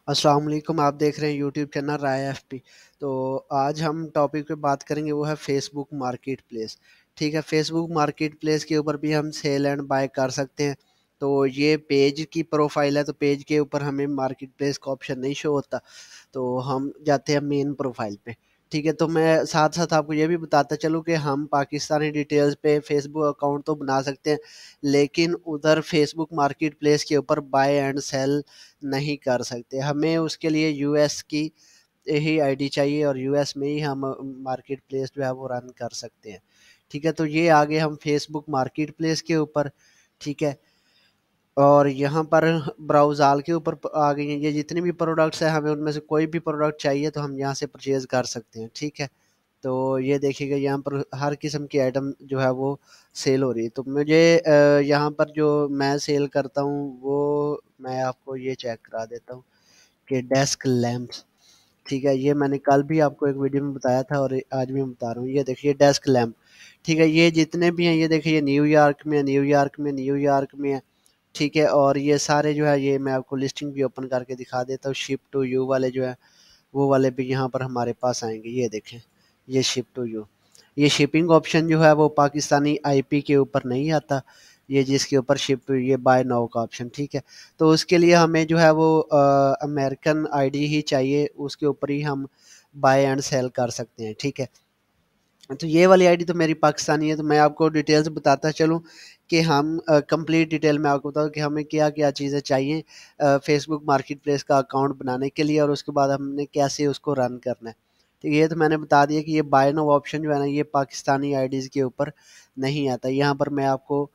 अस्सलाम वालेकुम। आप देख रहे हैं यूट्यूब चैनल राय एफपी। तो आज हम टॉपिक पे बात करेंगे, वो है फेसबुक मार्केट प्लेस। ठीक है, फेसबुक मार्केट प्लेस के ऊपर भी हम सेल एंड बाय कर सकते हैं। तो ये पेज की प्रोफाइल है, तो पेज के ऊपर हमें मार्केट प्लेस का ऑप्शन नहीं शो होता, तो हम जाते हैं मेन प्रोफाइल पे। ठीक है, तो मैं साथ साथ आपको ये भी बताता चलूँ कि हम पाकिस्तानी डिटेल्स पे फेसबुक अकाउंट तो बना सकते हैं, लेकिन उधर फेसबुक मार्केट प्लेस के ऊपर बाय एंड सेल नहीं कर सकते। हमें उसके लिए यूएस की ही आईडी चाहिए, और यूएस में ही हम मार्केट प्लेस जो है वो रन कर सकते हैं। ठीक है, तो ये आगे हम फेसबुक मार्केट प्लेस के ऊपर। ठीक है, और यहाँ पर ब्राउज़ ऑल के ऊपर आ गई हैं ये जितने भी प्रोडक्ट्स हैं, हमें उनमें से कोई भी प्रोडक्ट चाहिए तो हम यहाँ से परचेज़ कर सकते हैं। ठीक है, तो ये देखिएगा यहाँ पर हर किस्म की आइटम जो है वो सेल हो रही है। तो मुझे यहाँ पर जो मैं सेल करता हूँ वो मैं आपको ये चेक करा देता हूँ कि डेस्क लैंप्स। ठीक है, ये मैंने कल भी आपको एक वीडियो में बताया था और आज भी मैं बता रहा हूँ। ये देखिए डेस्क लैंप। ठीक है, ये जितने भी हैं, ये देखिए न्यूयॉर्क में, न्यूयॉर्क में, न्यूयॉर्क में है। ठीक है, और ये सारे जो है, ये मैं आपको लिस्टिंग भी ओपन करके दिखा देता हूँ। शिप टू यू वाले जो है, वो वाले भी यहाँ पर हमारे पास आएंगे। ये देखें, ये शिप टू यू, ये शिपिंग ऑप्शन जो है वो पाकिस्तानी आईपी के ऊपर नहीं आता। ये जिसके ऊपर शिप, ये बाय नाउ का ऑप्शन। ठीक है, तो उसके लिए हमें जो है वो अमेरिकन आईडी ही चाहिए, उसके ऊपर ही हम बाय एंड सेल कर सकते हैं। ठीक है, तो ये वाली आईडी तो मेरी पाकिस्तानी है। तो मैं आपको डिटेल्स बताता चलूँ कि हम कंप्लीट डिटेल में आपको बताऊँ कि हमें क्या क्या चीज़ें चाहिए फेसबुक मार्केट प्लेस का अकाउंट बनाने के लिए, और उसके बाद हमने कैसे उसको रन करना है। तो ये तो मैंने बता दिया कि ये बाय नाउ ऑप्शन जो है ना, ये पाकिस्तानी आईडीज़ के ऊपर नहीं आता। यहाँ पर मैं आपको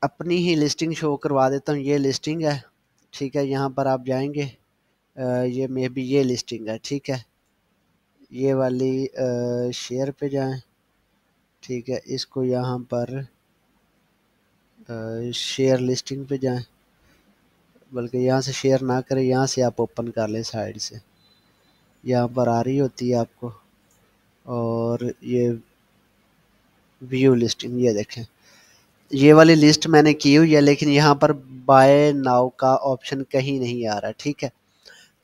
अपनी ही लिस्टिंग शो करवा देता हूँ। ये लिस्टिंग है। ठीक है, यहाँ पर आप जाएंगे, ये मे बी ये लिस्टिंग है। ठीक है, ये वाली शेयर पे जाएं। ठीक है, इसको यहाँ पर शेयर लिस्टिंग पे जाएं, बल्कि यहाँ से शेयर ना करें, यहाँ से आप ओपन कर लें साइड से। यहाँ पर आ रही होती है आपको, और ये व्यू लिस्टिंग, ये देखें, ये वाली लिस्ट मैंने की हुई है, लेकिन यहाँ पर बाय नाउ का ऑप्शन कहीं नहीं आ रहा। ठीक है,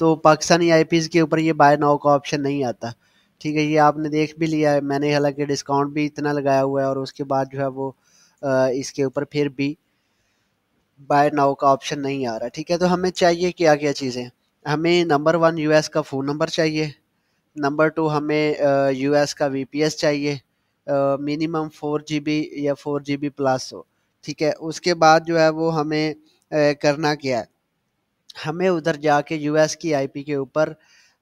तो पाकिस्तानी आईपीज़ के ऊपर ये बाय नाउ का ऑप्शन नहीं आता। ठीक है, ये आपने देख भी लिया है मैंने, हालांकि डिस्काउंट भी इतना लगाया हुआ है, और उसके बाद जो है वो इसके ऊपर फिर भी बाय नाउ का ऑप्शन नहीं आ रहा। ठीक है, तो हमें चाहिए क्या क्या चीज़ें। हमें नंबर वन यूएस का फ़ोन नंबर चाहिए। नंबर टू हमें यूएस का वीपीएस चाहिए, मिनिमम 4 GB या 4 GB प्लस हो। ठीक है, उसके बाद जो है वो हमें करना क्या है, हमें उधर जाके यूएस की आईपी के ऊपर,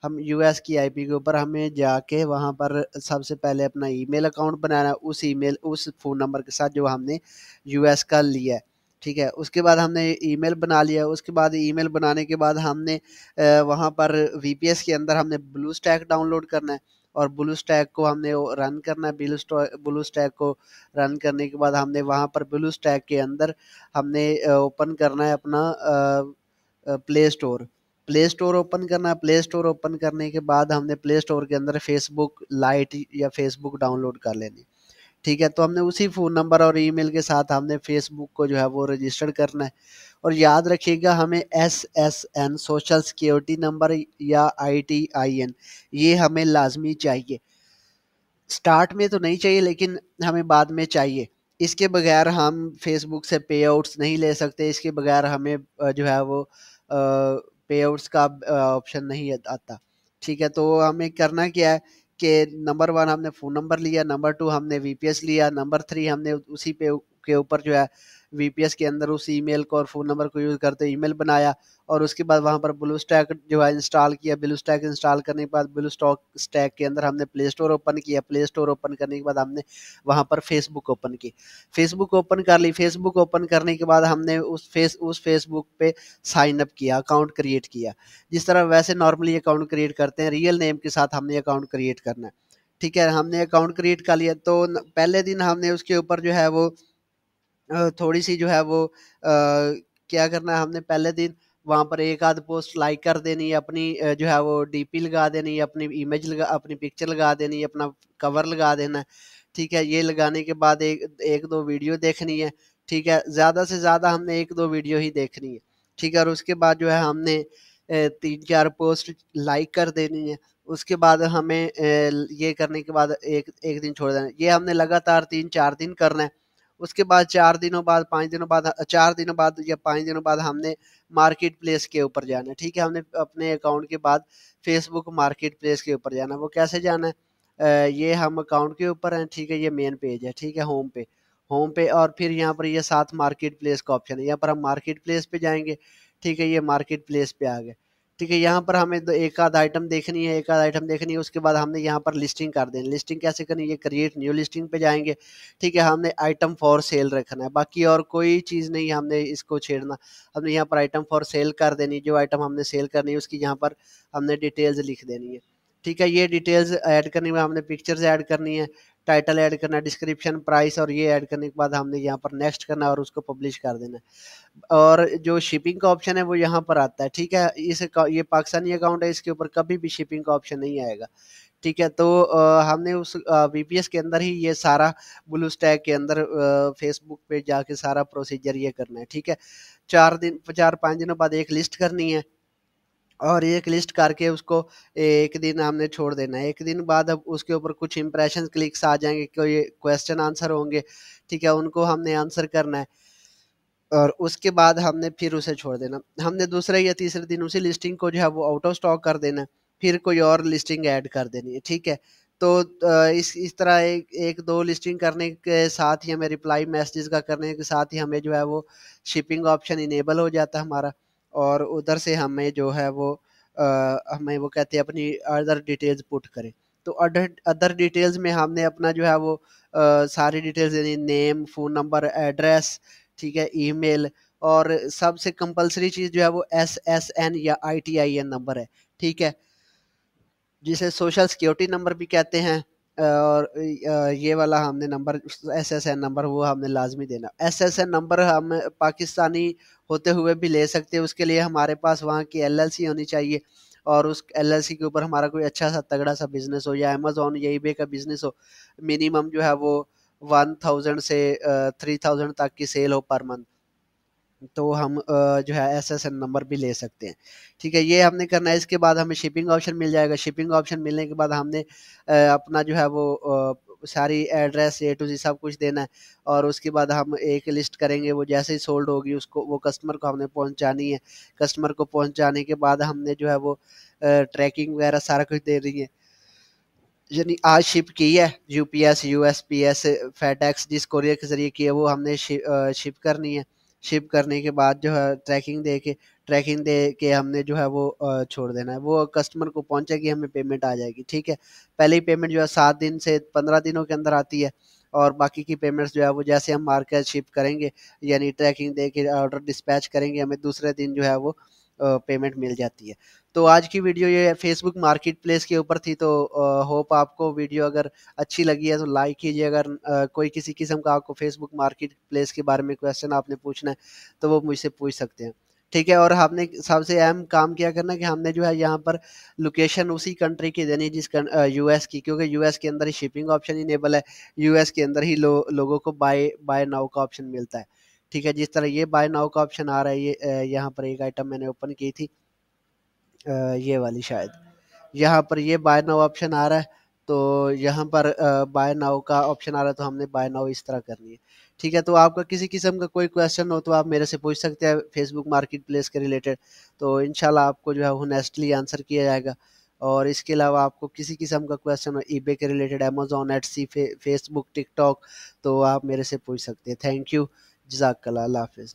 हम यूएस की आईपी के ऊपर हमें जाके वहाँ पर सबसे पहले अपना ईमेल अकाउंट बनाना है, उस ईमेल उस फ़ोन नंबर के साथ जो हमने यूएस का लिया है। ठीक है, उसके बाद हमने ईमेल बना लिया। उसके बाद ईमेल बनाने के बाद हमने वहाँ पर वीपीएस के अंदर हमने ब्लू स्टैक डाउनलोड करना है, और ब्लू स्टैक को हमने रन करना है। ब्लू स्टैक को रन करने के बाद हमने वहाँ पर ब्लू स्टैक के अंदर हमने ओपन करना है अपना play store. Play store open करना है। प्ले स्टोर ओपन करने के बाद हमने प्ले स्टोर के अंदर फेसबुक लाइट या फेसबुक डाउनलोड कर लेनी। ठीक है, तो हमने उसी फ़ोन नंबर और ईमेल के साथ हमने फेसबुक को जो है वो रजिस्टर्ड करना है। और याद रखिएगा, हमें एसएसएन सोशल सिक्योरिटी नंबर या आईटीआईएन ये हमें लाजमी चाहिए। स्टार्ट में तो नहीं चाहिए, लेकिन हमें बाद में चाहिए। इसके बगैर हम फेसबुक से पे आउट्स नहीं ले सकते। इसके बगैर हमें जो है वो पे आउट्स का ऑप्शन नहीं आता। ठीक है, तो हमें करना क्या है कि नंबर वन हमने फ़ोन नंबर लिया, नंबर टू हमने वीपीएस लिया, नंबर थ्री हमने उसी पे के ऊपर जो है वीपीएस के अंदर उस ईमेल को और फ़ोन नंबर को यूज़ करते ईमेल बनाया, और उसके बाद वहाँ पर ब्लू स्टैक जो है इंस्टॉल किया। ब्लू स्टैक इंस्टॉल करने के बाद ब्लू स्टॉक स्टैक के अंदर हमने प्ले स्टोर ओपन किया। प्ले स्टोर ओपन करने के बाद हमने वहाँ पर फेसबुक ओपन की। फेसबुक ओपन कर ली। फेसबुक ओपन करने के बाद हमने उस फेसबुक पे साइन अप किया, अकाउंट क्रिएट किया। जिस तरह वैसे नॉर्मली अकाउंट क्रिएट करते हैं, रियल नेम के साथ हमने अकाउंट क्रिएट करना है। ठीक है, हमने अकाउंट क्रिएट कर लिया, तो पहले दिन हमने उसके ऊपर जो है वो थोड़ी सी जो है वो क्या करना है, हमने पहले दिन वहाँ पर एक आध पोस्ट लाइक कर देनी है, अपनी जो है वो डीपी लगा देनी है, अपनी इमेज लगा, अपनी पिक्चर लगा देनी है, अपना कवर लगा देना है। ठीक है, ये लगाने के बाद एक एक दो वीडियो देखनी है। ठीक है, ज़्यादा से ज़्यादा हमने एक दो वीडियो ही देखनी है। ठीक है, और उसके बाद जो है हमने 3-4 पोस्ट लाइक कर देनी है। उसके बाद हमें ये करने के बाद एक एक दिन छोड़ देना है। ये हमने लगातार 3-4 दिन करना है। उसके बाद 4 दिनों बाद 5 दिनों बाद 4 दिनों बाद या 5 दिनों बाद हमने मार्केट प्लेस के ऊपर जाना है, ठीक है? हमने अपने अकाउंट के बाद फेसबुक मार्केट प्लेस के ऊपर जाना है। वो कैसे जाना है? ये हम अकाउंट के ऊपर हैं, ठीक है? ये मेन पेज है, ठीक है? होम पे और फिर यहाँ पर ये साथ मार्केट प्लेस का ऑप्शन है। यहाँ पर हम मार्केट प्लेस पे जाएँगे, ठीक है? ये मार्केट प्लेस पे आ गए, ठीक है? यहाँ पर हमें एक आध आइटम देखनी है, एक आध आइटम देखनी है, उसके बाद हमने यहाँ पर लिस्टिंग कर देनी। लिस्टिंग कैसे करनी है? ये क्रिएट न्यू लिस्टिंग पे जाएँगे, ठीक है? हमने आइटम फॉर सेल रखना है, बाकी और कोई चीज़ नहीं हमने इसको छेड़ना। हमने यहाँ पर आइटम फॉर सेल कर देनी, जो आइटम हमने सेल करनी है उसकी यहाँ पर हमने डिटेल्स लिख देनी है, ठीक है? ये डिटेल्स ऐड करने में हमने पिक्चर्स ऐड करनी है, टाइटल ऐड करना है, डिस्क्रिप्शन, प्राइस और ये ऐड करने के बाद हमने यहाँ पर नेक्स्ट करना है और उसको पब्लिश कर देना है। और जो शिपिंग का ऑप्शन है वो यहाँ पर आता है, ठीक है? ये पाकिस्तानी अकाउंट है, इसके ऊपर कभी भी शिपिंग का ऑप्शन नहीं आएगा, ठीक है? तो हमने उस वीपीएस के अंदर ही ये सारा ब्लू स्टैक के अंदर फेसबुक पे जाके सारा प्रोसीजर ये करना है, ठीक है? 4-5 दिनों बाद एक लिस्ट करनी है और एक लिस्ट करके उसको एक दिन हमने छोड़ देना है। एक दिन बाद अब उसके ऊपर कुछ इंप्रेशन क्लिक्स आ जाएँगे, कोई क्वेश्चन आंसर होंगे, ठीक है? उनको हमने आंसर करना है और उसके बाद हमने फिर उसे छोड़ देना। हमने दूसरे या तीसरे दिन उसी लिस्टिंग को जो है वो आउट ऑफ स्टॉक कर देना है, फिर कोई और लिस्टिंग ऐड कर देनी है, ठीक है? तो इस तरह 1-2 लिस्टिंग करने के साथ ही हमें रिप्लाई मैसेजेस का करने के साथ ही हमें जो है वो शिपिंग ऑप्शन इनेबल हो जाता है हमारा और उधर से हमें जो है वो हमें वो कहते हैं अपनी अदर डिटेल्स पुट करें। तो अदर अदर डिटेल्स में हमने अपना जो है वो सारी डिटेल्स देनी, नेम, फ़ोन नंबर, एड्रेस, ठीक है? ईमेल और सबसे कंपल्सरी चीज़ जो है वो एसएसएन या आईटीआईएन नंबर है, ठीक है? जिसे सोशल सिक्योरिटी नंबर भी कहते हैं और ये वाला हमने नंबर एसएसएन नंबर वो हमने लाज़मी देना। एसएसएन नंबर हम पाकिस्तानी होते हुए भी ले सकते हैं, उसके लिए हमारे पास वहाँ की एलएलसी होनी चाहिए और उस एलएलसी के ऊपर हमारा कोई अच्छा सा तगड़ा सा बिज़नेस हो या अमेज़न या ईबे का बिज़नेस हो। मिनिमम जो है वो 1000 से 3000 तक की सेल हो पर मंथ। तो हम जो है एसएसएन नंबर भी ले सकते हैं, ठीक है? ये हमने करना है, इसके बाद हमें शिपिंग ऑप्शन मिल जाएगा। शिपिंग ऑप्शन मिलने के बाद हमने अपना जो है वो सारी एड्रेस ए टू ज़ेड सब कुछ देना है और उसके बाद हम एक लिस्ट करेंगे, वो जैसे ही सोल्ड होगी उसको वो कस्टमर को हमने पहुँचानी है। कस्टमर को पहुँचाने के बाद हमने जो है वो ट्रैकिंग वगैरह सारा कुछ दे रही है। यानी आज शिप की है यूपीएस, यूएसपीएस, फेडेक्स जिस कोरियर के ज़रिए की है वो हमने शिप करनी है। शिप करने के बाद जो है ट्रैकिंग दे के हमने जो है वो छोड़ देना है। वो कस्टमर को पहुँचेगी, हमें पेमेंट आ जाएगी, ठीक है? पहली पेमेंट जो है 7 दिन से 15 दिनों के अंदर आती है और बाकी की पेमेंट्स जो है वो जैसे हम मार्केट शिप करेंगे यानी ट्रैकिंग दे के ऑर्डर डिस्पैच करेंगे, हमें दूसरे दिन जो है वो पेमेंट मिल जाती है। तो आज की वीडियो ये फेसबुक मार्केट प्लेस के ऊपर थी, तो होप आपको वीडियो अगर अच्छी लगी है तो लाइक कीजिए। अगर कोई किसी किस्म का आपको फेसबुक मार्केट प्लेस के बारे में क्वेश्चन आपने पूछना है तो वो मुझसे पूछ सकते हैं, ठीक है? और हमने सबसे अहम काम क्या करना है कि हमने जो है यहाँ पर लोकेशन उसी कंट्री की देनी है यूएस की, क्योंकि यूएस के अंदर ही शिपिंग ऑप्शन इनेबल है। यूएस के अंदर ही लोगों को बाय बाय नाउ का ऑप्शन मिलता है, ठीक है? जिस तरह ये बाय नाउ का ऑप्शन आ रहा है, ये यहाँ पर एक आइटम मैंने ओपन की थी, ये वाली शायद, यहाँ पर ये बाय नाउ ऑप्शन आ रहा है, तो यहाँ पर बाय नाउ का ऑप्शन आ रहा है तो हमने बाय नाउ इस तरह करनी है, ठीक है? तो आपका किसी किस्म का कोई क्वेश्चन हो तो आप मेरे से पूछ सकते हैं फेसबुक मार्केट प्लेस के रिलेटेड, तो इंशाल्लाह आपको जो है होनेस्टली आंसर किया जाएगा। और इसके अलावा आपको किसी किस्म का क्वेश्चन हो ईबे के related, Amazon, Etsy, Facebook, TikTok, तो आप मेरे से पूछ सकते हैं। थैंक यू, जज़ाकल्लाह, अल्लाह हाफ़िज़।